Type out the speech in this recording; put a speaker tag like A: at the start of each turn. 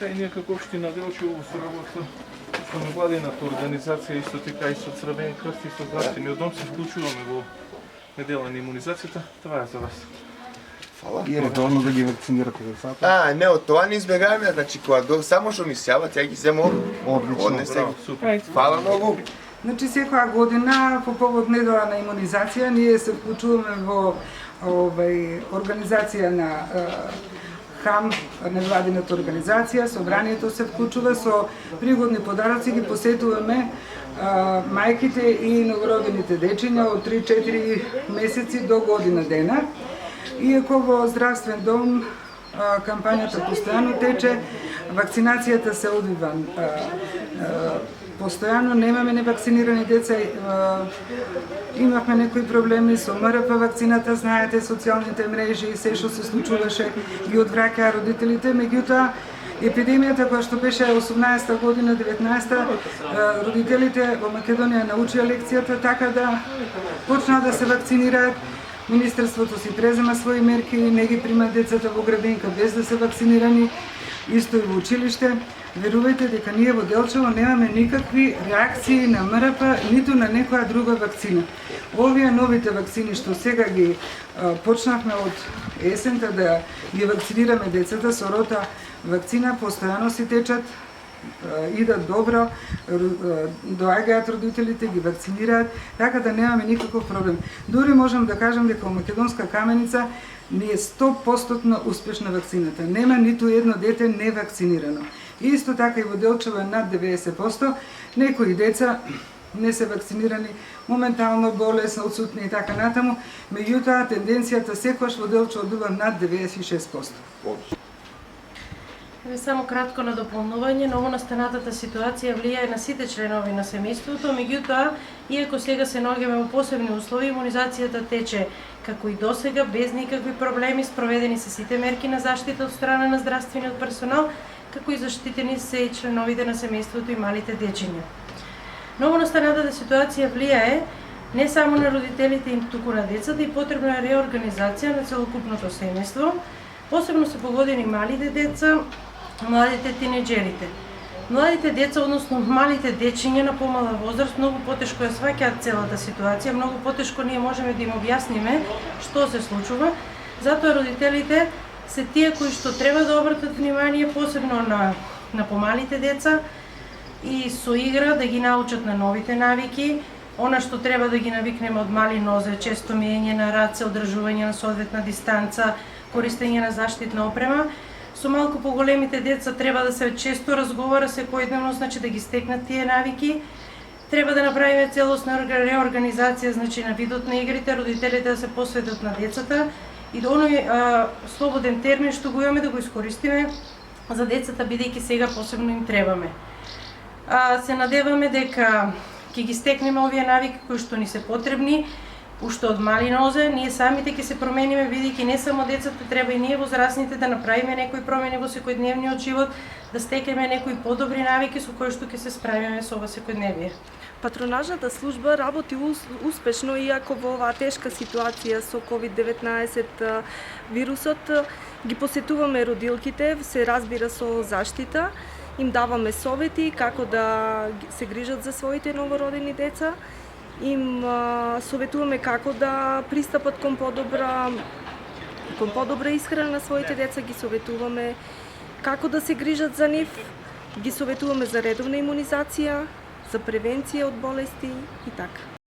A: така и ние како општина Делчево во соработка со невладината организација, исто така и со Црвен крст и со здравствениот дом се вклучуваме во недела на имунизацијата. Това е за вас.
B: Фала.
C: И редовно да ги вакцинирате децата.
B: Не, од тоа не избегаваме, значи кога само што ми сјават, ја ги земам.
C: Одлично.
B: Однесе ги.
A: Супер.
B: Фала многу.
D: Значи секоја година по повод недела на имунизација ние се вклучуваме во организација на ХАМ, невладината организација, собранието се вклучува со пригодни подароци, ги посетуваме мајките и новородените дечиња од 3-4 месеци до година дена. Иако во здравствен дом кампањата постојано тече, вакцинацијата се одвива постојано, немаме невакцинирани деца, имавме некои проблеми со МРП вакцината, знаете, социјалните мрежи и се што се случуваше ги одвраќаа родителите, меѓутоа епидемијата која што беше 18-та година, 19-та, родителите во Македонија научија лекцијата така да почнаа да се вакцинираат. Министерството си презема своји мерки, не ги прима децата во градинка без да се вакцинирани, исто и во училиште. Верувајте дека ние во Делчево немаме никакви реакции на МРП, ниту на некоја друга вакцина. Овие новите вакцини што сега ги почнавме од есента да ги вакцинираме децата со рота вакцина, постојано си течат, идат добро, доаѓаат родителите, ги вакцинираат, така да немаме никаков проблем. Дури можам да кажам дека во Македонска Каменица ни е 100% успешна вакцината. Нема ниту едно дете невакцинирано. Исто така и во Делчево е над 90%. Некои деца не се вакцинирани, моментално болесни, отсутни и така натаму. Меѓутоа, тенденцијата секогаш во Делчево била над 96%.
E: Само кратко на дополнување, новонастанатата ситуација влијае на сите членови на семејството, меѓутоа, иако сега се наоѓаме во посебни услови, имунизацијата тече како и досега без никакви проблеми, спроведени се сите мерки на заштита од страна на здравствениот персонал, како и заштитени се и членовите на семејството и малите дечиња. Новонастанатата ситуација влијае не само на родителите и туку на децата и потребна е реорганизација на целокупното семејство. Посебно се погодени малите деца, младите тинеџерите. Младите деца, односно малите дечиња на помала возраст, многу потешко ја сваќаат целата ситуација, многу потешко ние можеме да им објасниме што се случува. Затоа родителите се тие кои што треба да обратат внимание посебно на помалите деца и со игра да ги научат на новите навики, она што треба да ги навикнеме од мали нозе, често миење на раце, одржување на соодветна дистанца, користење на заштитна опрема. Со малку поголемите деца треба да се често разговара секојдневно, значи да ги стекнат тие навики. Треба да направиме целосна реорганизација, значи на видот на игрите, родителите да се посветат на децата и да оној слободен термин што го имаме да го искористиме за децата, бидејќи сега посебно им требаме. Се надеваме дека ќе ги стекнеме овие навики кои што ни се потребни, уште од мали нозе, ние самите ќе се промениме, бидејќи не само децата, треба и ние возрастните да направиме некои промени во секојдневниот живот, да стекнеме некои подобри навики со кои што ќе се справиме со ова секојдневие.
F: Патронажната служба работи успешно, иако во оваа тешка ситуација со COVID-19 вирусот, ги посетуваме родилките, се разбира со заштита, им даваме совети како да се грижат за своите новородени деца, им советуваме како да пристапат кон подобра исхрана на своите деца, ги советуваме како да се грижат за нив, ги советуваме за редовна имунизација, за превенција од болести и така.